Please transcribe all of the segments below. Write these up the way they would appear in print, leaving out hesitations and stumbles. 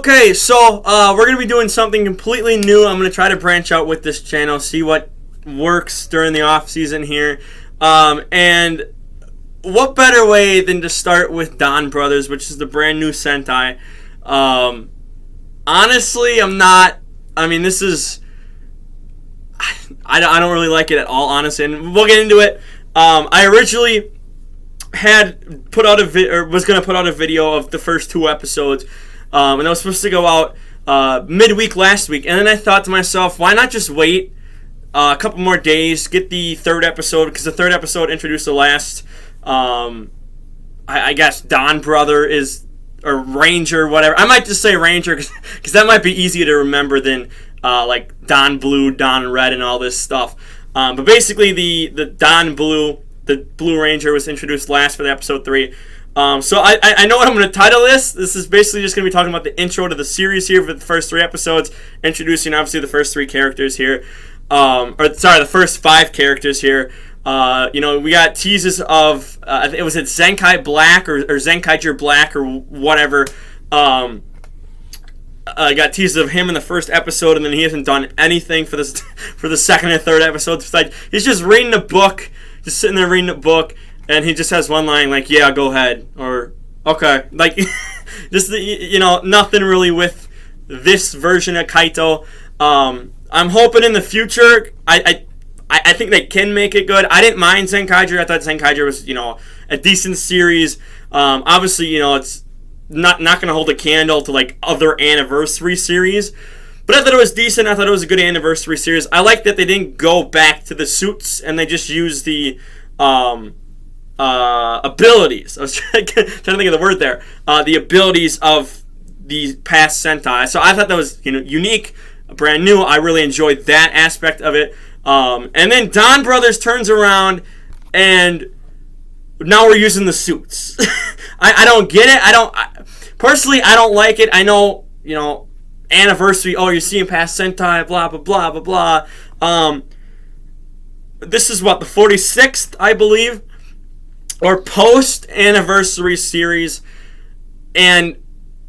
Okay, so we're going to be doing something completely new. I'm going to try to branch out with this channel, see what works during the off season here. And what better way than to start with DonBrothers, which is the brand new Sentai. Honestly, this is... I don't really like it at all, honestly, and we'll get into it. I originally had put out was going to put out a video of the first 2 episodes, and that was supposed to go out midweek last week. And then I thought to myself, why not just wait a couple more days, get the 3rd episode, because the 3rd episode introduced the last, I guess, Don brother is, or Ranger, whatever. I might just say Ranger, because that might be easier to remember than like Don Blue, Don Red, and all this stuff. But basically, the Don Blue, the Blue Ranger, was introduced last for the episode 3. So I know what I'm going to title this. This is basically just going to be talking about the intro to the series here for the first 3 episodes, introducing obviously the first 3 characters here. The first 5 characters here. We got teases of, was it Zenkai Black or Zenkaiger Black or whatever. I got teases of him in the first episode, and then he hasn't done anything for this for the 2nd and 3rd episodes. He's just reading a book, just sitting there reading a book, and he just has one line like, "Yeah, go ahead," or "Okay," like just nothing really with this version of Kaito. I'm hoping in the future, I think they can make it good. I didn't mind Zenkaiger. I thought Zenkaiger was a decent series. Obviously, it's not going to hold a candle to like other anniversary series, but I thought it was decent. I thought it was a good anniversary series. I like that they didn't go back to the suits and they just used the abilities. I was trying to think of the word there. The abilities of the past Sentai. So I thought that was unique, brand new. I really enjoyed that aspect of it. And then DonBrothers turns around and now we're using the suits. I don't get it. Personally, I don't like it. I know, anniversary. Oh, you're seeing past Sentai, blah, blah, blah, blah, blah. This is what, the 46th, I believe, or post-anniversary series, and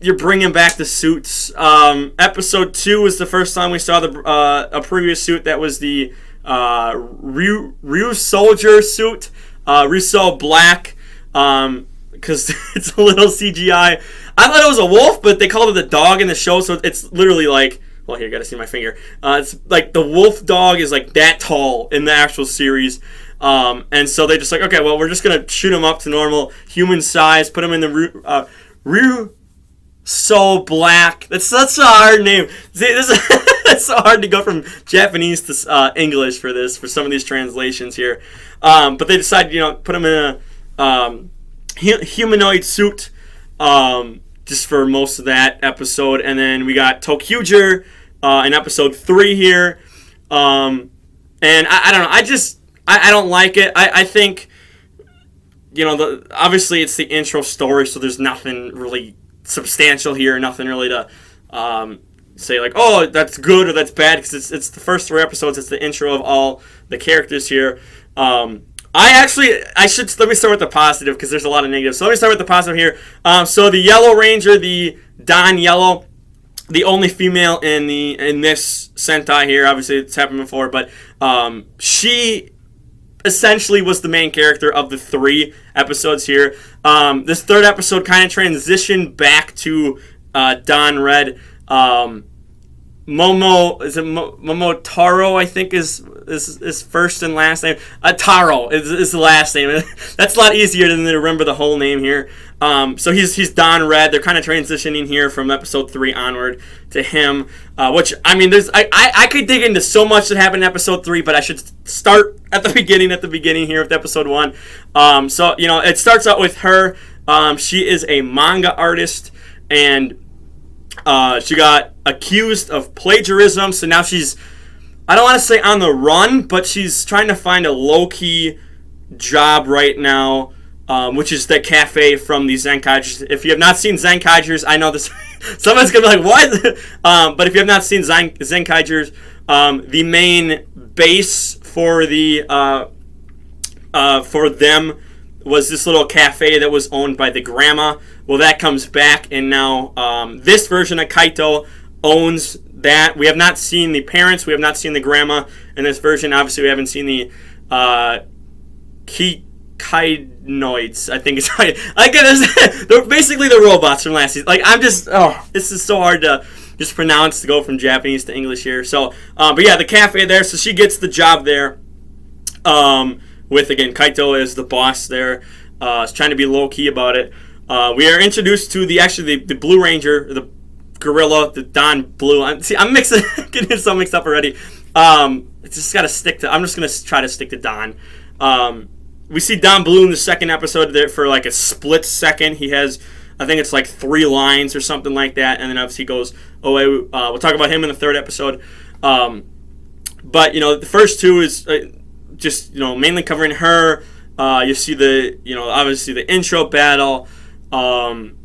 you're bringing back the suits. Episode 2 was the first time we saw a previous suit that was the Ryu Soldier suit. Russo Black, because it's a little CGI. I thought it was a wolf, but they called it a dog in the show, so it's literally like, well, here, you gotta see my finger. It's like the wolf dog is like that tall in the actual series. And so they just like, okay, well, we're just gonna shoot him up to normal human size, put him in the Russo Black. That's such a hard name. See, it's so hard to go from Japanese to English for some of these translations here. But they decided, put him in a humanoid suit just for most of that episode. And then we got ToQger in episode 3 here. And I don't know. I don't like it. I think, obviously it's the intro story, so there's nothing really substantial here. Nothing really to say like, oh, that's good or that's bad, because it's the first 3 episodes. It's the intro of all the characters here. Let me start with the positive, because there's a lot of negatives. So let me start with the positive here. So the Yellow Ranger, the Don Yellow, the only female in this Sentai here. Obviously, it's happened before, but she essentially was the main character of the 3 episodes here. This 3rd episode kind of transitioned back to Don Red. Momotaro, I think is first and last name. Taro is the last name. That's a lot easier than to remember the whole name here. So he's Don Red. They're kind of transitioning here from episode 3 onward to him. Which I could dig into so much that happened in episode 3, but I should start at the beginning here with episode 1. So it starts out with her. She is a manga artist, and she got accused of plagiarism, so now she's, I don't want to say on the run, but she's trying to find a low-key job right now, which is the cafe from the Zenkaigers. If you have not seen Zenkaigers, I know this, someone's going to be like, what? But if you have not seen Zenkaigers, the main base for them was this little cafe that was owned by the grandma well, that comes back, and now this version of Kaito owns that. We have not seen the parents. We have not seen the grandma in this version. Obviously, we haven't seen the Kikainoids, I think it's right. They're basically the robots from last season. Like, I'm just, this is so hard to just pronounce to go from Japanese to English here. So, but yeah, the cafe there. So she gets the job there. With, again, Kaito as the boss there. Is trying to be low key about it. We are introduced to the Blue Ranger, the gorilla, the Don Blue. I'm getting so mixed up already. It's just got to stick to. I'm just gonna try to stick to Don. We see Don Blue in the second episode there for like a split second. He has, I think it's like 3 lines or something like that, and then obviously he goes away. We'll talk about him in the third episode. But the first 2 is just mainly covering her. You see obviously the intro battle. You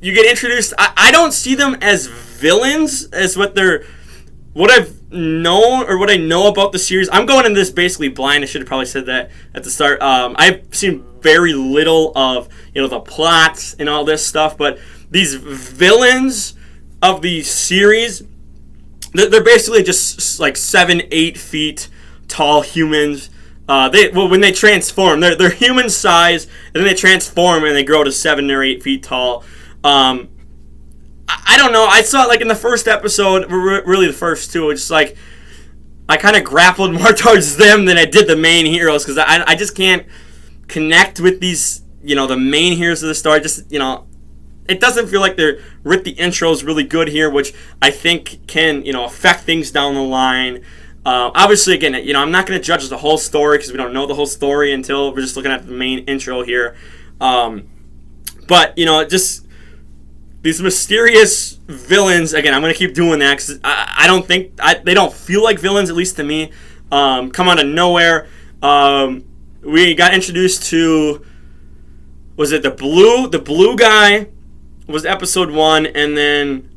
get introduced. I don't see them as villains as what I've known or what I know about the series. I'm going into this basically blind. I should have probably said that at the start. I've seen very little of the plots and all this stuff, but these villains of the series, they're basically just like 7-8 feet tall humans. When they transform, they're human size, and then they transform and they grow to 7 or 8 feet tall. I don't know. I saw it like in the first episode, really the first 2. It's like I kind of grappled more towards them than I did the main heroes, because I just can't connect with these, the main heroes of the story. Just, it doesn't feel like the intro is really good here, which I think can, affect things down the line. Obviously, again, I'm not going to judge the whole story because we don't know the whole story until we're just looking at the main intro here. But, just these mysterious villains, again, I'm going to keep doing that because I don't think, they don't feel like villains, at least to me. Come out of nowhere. We got introduced to, was it the blue guy was episode 1, and then,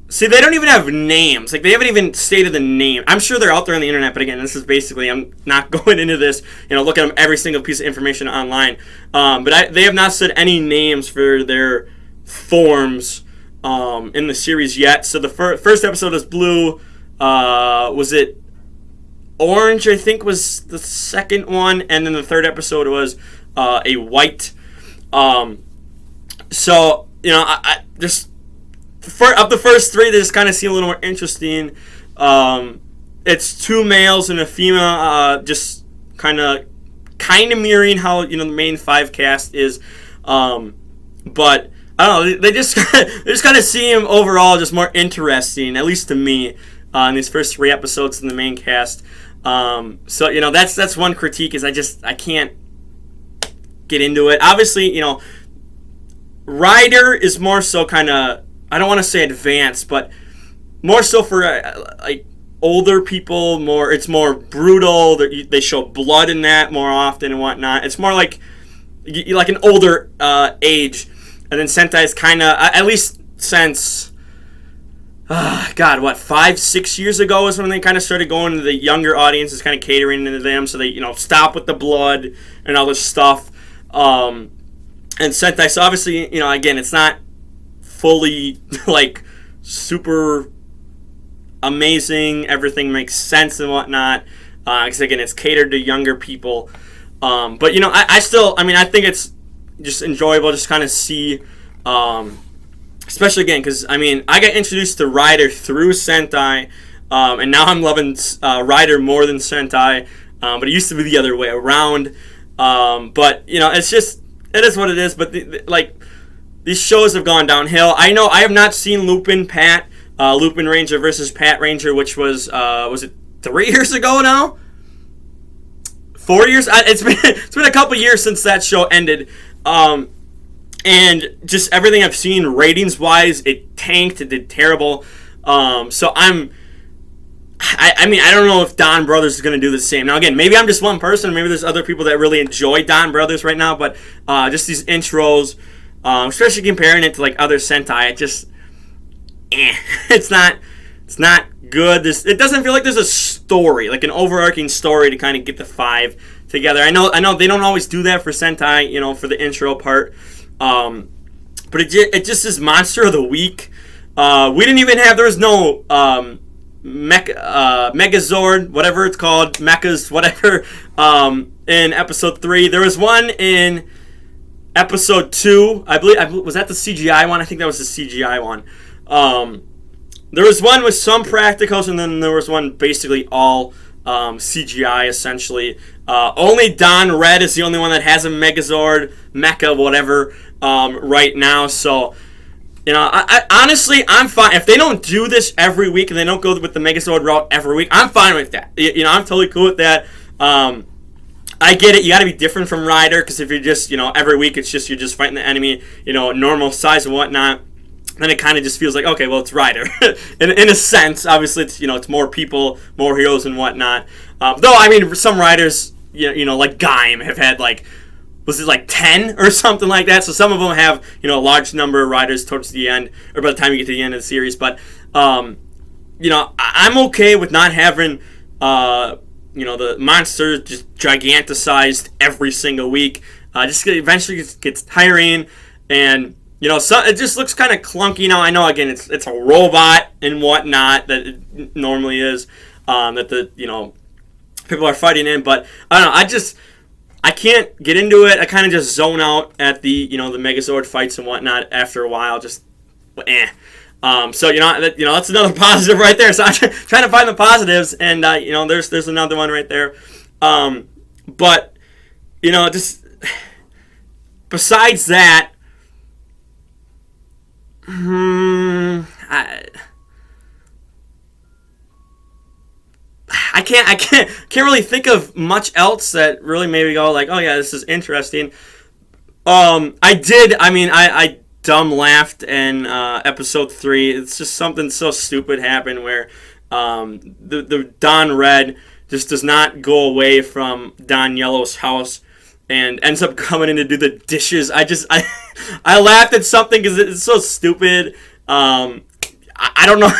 see, they don't even have names. Like, they haven't even stated the name. I'm sure they're out there on the internet, but again, this is basically, I'm not going into this, looking at every single piece of information online. But they have not said any names for their forms in the series yet. So the first episode is blue. Was it orange, I think, was the second one. And then the third episode was a white. So, I just... of the first 3, they just kind of seem a little more interesting. It's 2 males and a female, just kind of mirroring how the main 5 cast is. But I don't know, they just kind of seem overall just more interesting, at least to me, in these first 3 episodes in the main cast. So that's one critique, is I can't get into it. Obviously, Ryder is more so kind of, I don't want to say advanced, but more so for like older people. It's more brutal. They show blood in that more often and whatnot. It's more like an older age. And then Sentai is kind of, at least since, 5-6 years ago is when they kind of started going to the younger audiences, kind of catering to them. So they stop with the blood and all this stuff. And Sentai, so obviously, again, it's not fully like super amazing, everything makes sense and whatnot, because again, it's catered to younger people, but I think it's just enjoyable, just kind of see, especially again, because I got introduced to Ryder through Sentai, and now I'm loving Ryder more than Sentai, but it used to be the other way around, but it is what it is. But these shows have gone downhill. I know I have not seen Lupin Ranger versus Pat Ranger, which was it 3 years ago now? 4 years? It's been a couple years since that show ended. And just everything I've seen ratings wise, it tanked. It did terrible. So I don't know if DonBrothers is going to do the same. Now, again, maybe I'm just one person. Maybe there's other people that really enjoy DonBrothers right now. But just these intros, especially comparing it to like other Sentai, it's not good. It doesn't feel like there's a story, like an overarching story to kind of get the 5 together. I know they don't always do that for Sentai, for the intro part. But it just is Monster of the Week. We didn't even have, there was no Megazord, whatever it's called, Mechas, whatever, in episode 3. There was one in episode 2. I believe, was that the CGI one? I think that was the CGI one. There was one with some practicals, and then there was one basically all CGI, essentially. Only Don Red is the only one that has a Megazord, Mecha, whatever, right now. So, I honestly, I'm fine. If they don't do this every week and they don't go with the Megazord route every week, I'm fine with that. I'm totally cool with that. I get it. You got to be different from Rider, because if you're just, every week you're just fighting the enemy, normal size and whatnot, then it kind of just feels like, okay, well, it's Rider. in a sense, obviously, it's more people, more heroes and whatnot. Though, I mean, some Riders, like Gaim, have had, was it 10 or something like that? So some of them have, a large number of Riders towards the end, or by the time you get to the end of the series. But, I'm okay with not having, the monster just giganticized every single week. Just eventually gets tiring, and so it just looks kind of clunky now. I know, again, it's a robot and whatnot that it normally is, that the people are fighting in, but I don't know. I can't get into it. I kind of just zone out at the the Megazord fights and whatnot after a while. Just So that's another positive right there. So I'm trying to find the positives, and there's another one right there. But just besides that, I can't really think of much else that really made me go oh yeah, this is interesting. I dumb laughed in episode 3. It's just something so stupid happened where the Don Red just does not go away from Don Yellow's house and ends up coming in to do the dishes. I laughed at something because it's so stupid. I don't know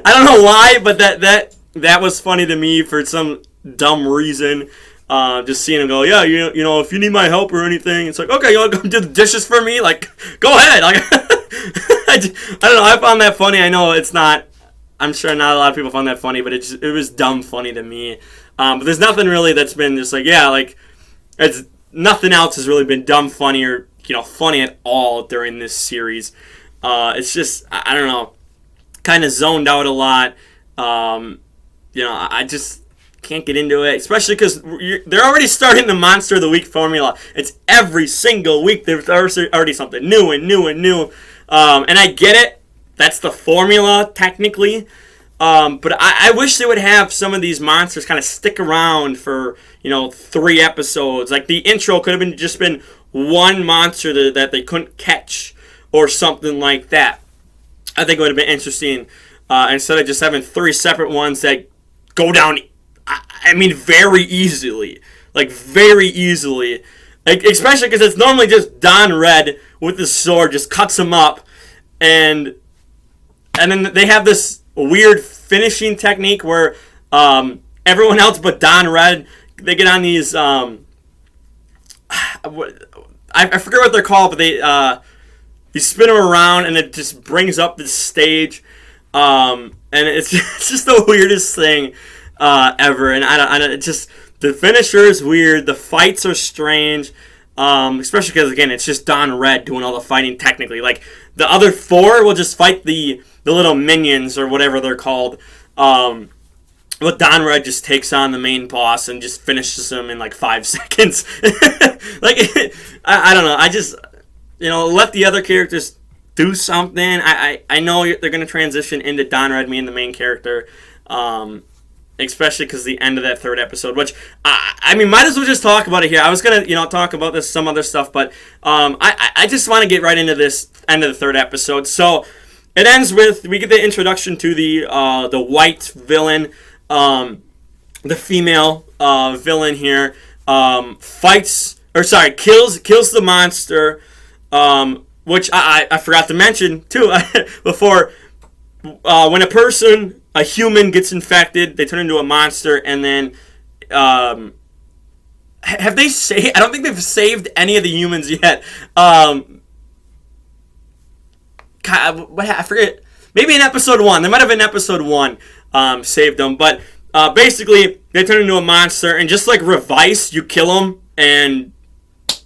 I don't know why, but that was funny to me for some dumb reason. Just seeing him go, yeah, if you need my help or anything, it's okay, you want to go do the dishes for me? Go ahead. I don't know. I found that funny. I know it's not. I'm sure not a lot of people found that funny, but it was dumb funny to me. But there's nothing really that's been just it's nothing else has really been dumb funny or funny at all during this series. It's just I don't know, kind of zoned out a lot. I just can't get into it, especially because they're already starting the Monster of the Week formula. It's every single week. There's already something new and new and new. And I get it. That's the formula, technically. But I wish they would have some of these monsters kind of stick around for, 3 episodes. The intro could have just been one monster that they couldn't catch or something like that. I think it would have been interesting instead of just having 3 separate ones that go down, very easily. Very easily. Especially because it's normally just Don Red with the sword just cuts him up. And then they have this weird finishing technique where everyone else but Don Red, they get on these, I forget what they're called, but you spin them around and it just brings up the stage. And it's just the weirdest thing ever. And I don't just, the finisher is weird. The fights are strange. Especially because, again, it's just Don Red doing all the fighting technically. The other 4 will just fight the little minions or whatever they're called. But Don Red just takes on the main boss and just finishes him in 5 seconds. I don't know. I just, let the other characters do something. I know they're going to transition into Don Red being the main character. Especially because the end of that 3rd episode, which, might as well just talk about it here. I was going to, talk about this, some other stuff, but I just want to get right into this end of the 3rd episode. So, it ends with, we get the introduction to the white villain, the female villain here, kills the monster, which I forgot to mention, too, before, when a human gets infected, they turn into a monster, and then, have they saved, I don't think they've saved any of the humans yet, I forget. Maybe in episode 1. They might have been episode 1 saved them. But basically, they turn into a monster. And just like Revice, you kill them. And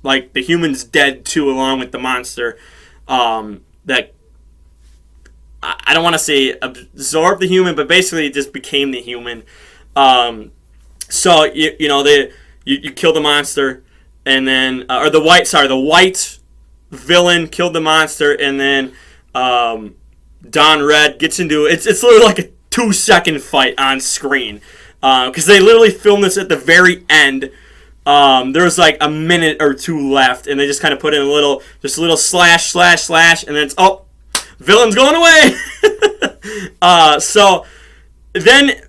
like the human's dead too along with the monster. That I don't want to say absorbed the human, but basically it just became the human. So, you kill the monster. And then, the white villain killed the monster, and then Don Red gets into it. It's literally like a 2-second fight on screen, because they literally filmed this at the very end. There was like a minute or 2 left, and they just kind of put in a little slash, and then it's villain's going away. So then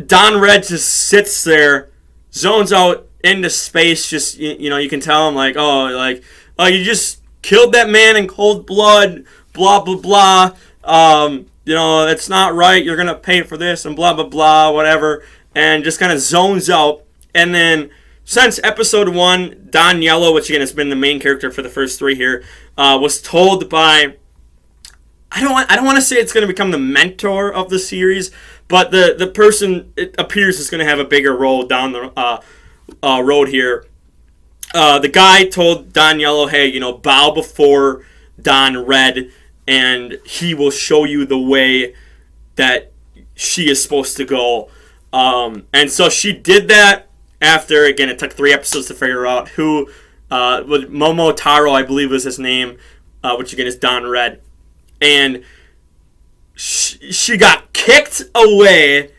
Don Red just sits there, zones out into space. Just you can tell him like, you just killed that man in cold blood, blah blah blah. It's not right. You're gonna pay for this and blah blah blah, whatever. And just kind of zones out. And then since episode 1, Don Yellow, which again has been the main character for the first 3 here, was told by, I don't want to say it's going to become the mentor of the series, but the person, it appears, is going to have a bigger role down the road here. The guy told Don Yellow, hey, bow before Don Red, and he will show you the way that she is supposed to go. And so she did that. After, again, it took 3 episodes to figure out who, Momotaro, I believe was his name, which again is Don Red. And she got kicked away,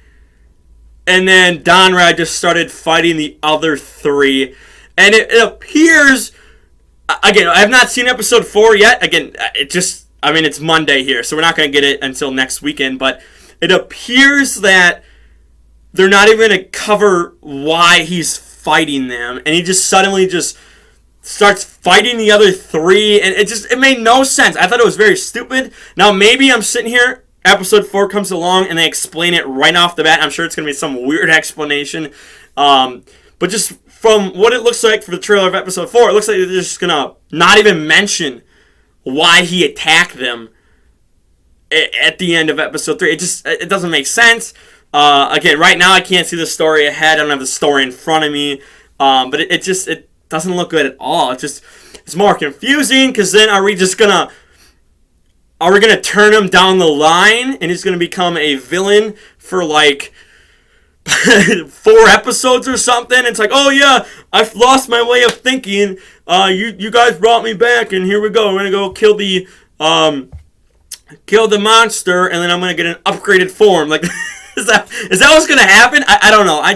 and then Don Red just started fighting the other 3. And it appears, again, I have not seen episode 4 yet. Again, it's Monday here, so we're not going to get it until next weekend. But it appears that they're not even going to cover why he's fighting them. And he just suddenly just starts fighting the other 3. And it made no sense. I thought it was very stupid. Now, maybe I'm sitting here, episode 4 comes along, and they explain it right off the bat. I'm sure it's going to be some weird explanation. But just from what it looks like for the trailer of episode 4, it looks like they're just going to not even mention why he attacked them at the end of episode 3. It doesn't make sense. Again, right now I can't see the story ahead. I don't have the story in front of me. But it doesn't look good at all. It's more confusing, because then are we gonna turn him down the line and he's gonna become a villain for like 4 episodes or something? It's like, oh yeah, I've lost my way of thinking. You guys brought me back, and here we go. We're gonna go kill the monster, and then I'm gonna get an upgraded form. Like, is that what's gonna happen? I don't know. I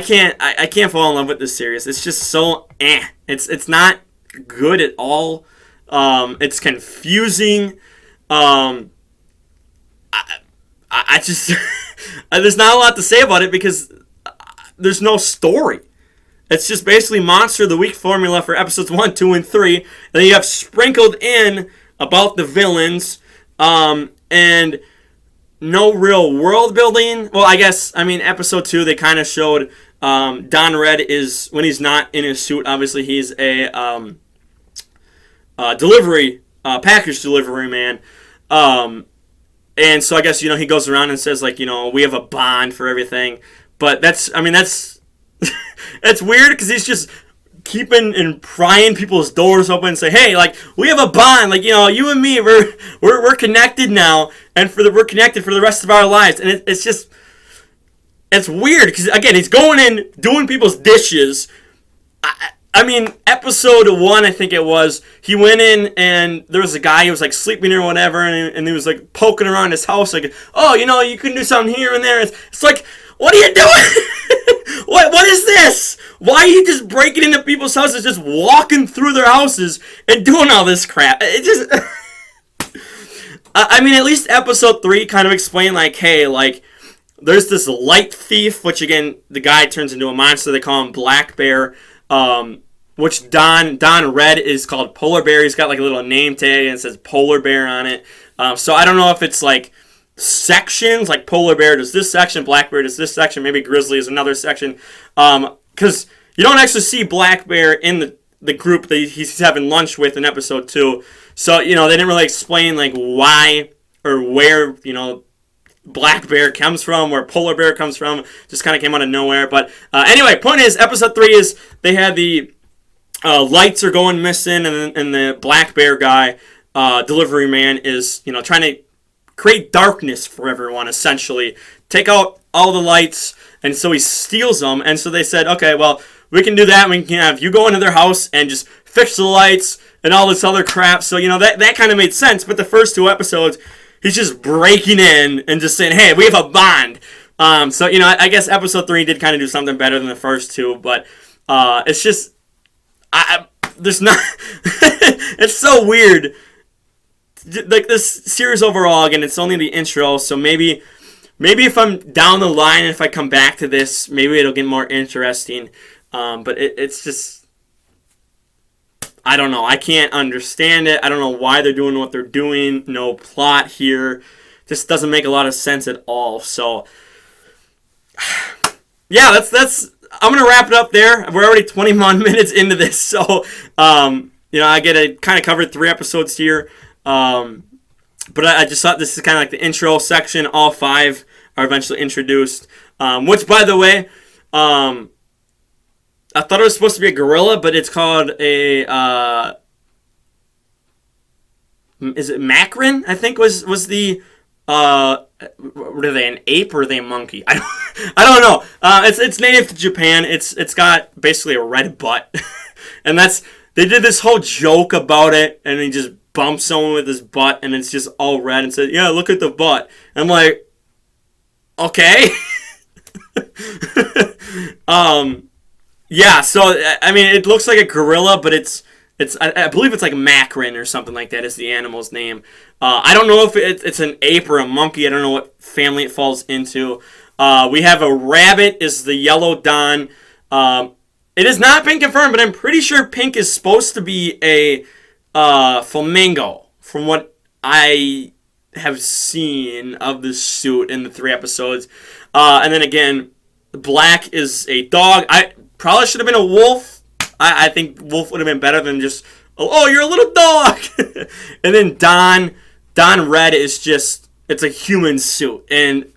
can't fall in love with this series. It's just so It's not good at all. It's confusing. I just there's not a lot to say about it, because there's no story. It's just basically Monster of the Week formula for episodes 1, 2, and 3. And then you have sprinkled in about the villains, and no real world building. Well, episode 2, they kind of showed Don Red is, when he's not in his suit, obviously he's a package delivery man. And so I guess, he goes around and says, like, we have a bond for everything. But that's it's weird, because he's just keeping and prying people's doors open and say, hey, like, we have a bond, like, you and me, we're connected now, and we're connected for the rest of our lives. And it's weird, because again, he's going in, doing people's dishes. Episode 1, I think it was, he went in and there was a guy who was like sleeping or whatever, and he was like poking around his house, like, oh, you can do something here and there. It's like, what are you doing? What is this? Why are you just breaking into people's houses, just walking through their houses and doing all this crap? It just at least episode 3 kind of explained, like, hey, like, there's this light thief, which again, the guy turns into a monster. They call him Black Bear, which Don Red is called Polar Bear. He's got like a little name tag and it says Polar Bear on it. So I don't know if it's like sections, like Polar Bear does this section, Black Bear does this section, maybe Grizzly is another section. Because you don't actually see Black Bear in the group that he's having lunch with in episode 2. So, they didn't really explain, like, why or where, Black Bear comes from, where Polar Bear comes from. Just kind of came out of nowhere. But anyway, point is, episode 3 is they had the lights are going missing, and the Black Bear guy, delivery man, is, trying to create darkness for everyone, essentially. Take out all the lights, and so he steals them. And so they said, okay, well, we can do that. We can have you go into their house and just fix the lights and all this other crap. So, that kind of made sense. But the first 2 episodes, he's just breaking in and just saying, hey, we have a bond. So, I guess episode 3 did kind of do something better than the first 2. But it's just, there's not, it's so weird. Like, this series overall, again, it's only the intro. So maybe if I'm down the line, if I come back to this, maybe it'll get more interesting. But it's just, I don't know. I can't understand it. I don't know why they're doing what they're doing. No plot here. Just doesn't make a lot of sense at all. So, yeah, that's. I'm gonna wrap it up there. We're already 21 minutes into this, so I get to kind of cover 3 episodes here. But I just thought this is kind of like the intro section. All 5 are eventually introduced. Which, by the way, I thought it was supposed to be a gorilla, but it's called a, is it Macron? I think was the, what are they, an ape or are they a monkey? I don't know. It's native to Japan. It's got basically a red butt. And they did this whole joke about it, and he just bumps someone with his butt, and it's just all red, and said, yeah, look at the butt. And I'm like, okay. Yeah, so, I mean, it looks like a gorilla, but I believe it's like Macron or something like that is the animal's name. I don't know if it's an ape or a monkey. I don't know what family it falls into. We have a rabbit is the yellow Don. It has not been confirmed, but I'm pretty sure pink is supposed to be a flamingo from what I have seen of the suit in the 3 episodes. And then again, black is a dog. I probably should have been a wolf. I think wolf would have been better than just, oh, you're a little dog. And then Don Red is just, it's a human suit. And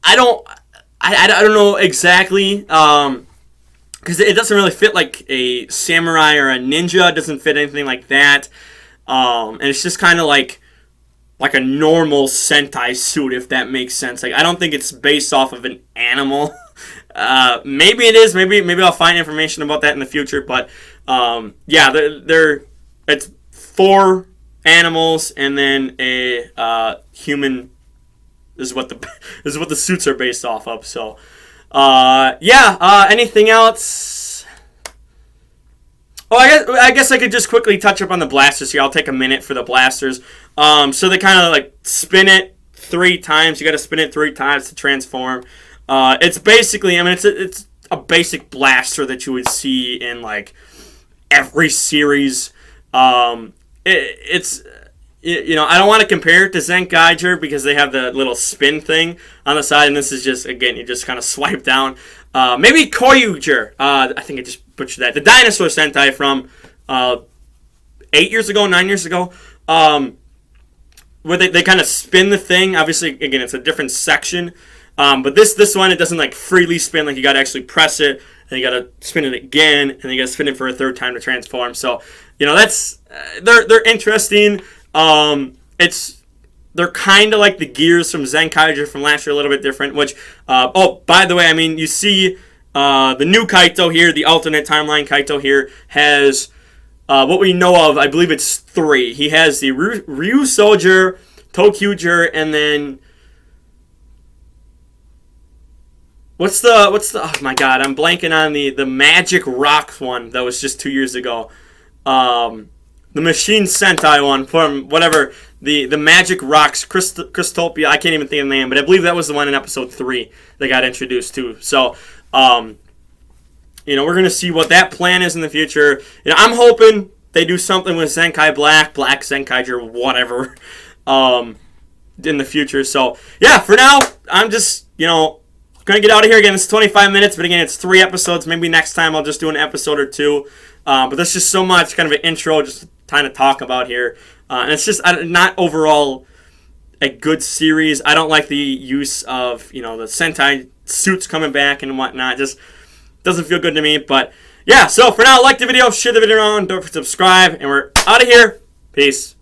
I don't know exactly, because it doesn't really fit like a samurai or a ninja. It doesn't fit anything like that. And it's just kind of like a normal Sentai suit, if that makes sense. Like, I don't think it's based off of an animal. Maybe it is. Maybe I'll find information about that in the future. But yeah, it's 4 animals and then a human is what the suits are based off of. So yeah. Anything else? Oh, I guess I could just quickly touch up on the blasters here. I'll take a minute for the blasters. So they kind of like spin it 3 times. You got to spin it 3 times to transform. It's basically, I mean, it's a basic blaster that you would see in like every series. It's I don't want to compare it to Zenkaiger because they have the little spin thing on the side, and this is just, again, you just kind of swipe down. Maybe Koyuger. I think I just butchered that. The dinosaur Sentai from 8 years ago, 9 years ago. Where they kind of spin the thing. Obviously, again, it's a different section. But this one, it doesn't like freely spin. Like, you got to actually press it, and you got to spin it again, and you got to spin it for a 3rd time to transform. So, that's they're interesting. They're kind of like the gears from Zenkaiger from last year, a little bit different. Which, by the way, I mean, you see the new Kaito here, the alternate timeline Kaito here has what we know of. I believe it's 3. He has the Ryu Soldier, Tokyuger, and then what's the oh my god, I'm blanking on the Magic Rock one that was just 2 years ago. The Machine Sentai one from whatever, the Magic Rocks, Crystopia, I can't even think of the name, but I believe that was the one in episode 3 that got introduced to. So, we're going to see what that plan is in the future. I'm hoping they do something with Zenkai Black Zenkaiger, whatever, in the future. So, yeah, for now, I'm just, Gonna get out of here again. It's 25 minutes, but again, it's 3 episodes. Maybe next time I'll just do an episode or 2. But there's just so much kind of an intro, just to kind of talk about here. And it's just not overall a good series. I don't like the use of, the Sentai suits coming back and whatnot. Just doesn't feel good to me. But yeah, so for now, like the video, share the video around, don't forget to subscribe, and we're out of here. Peace.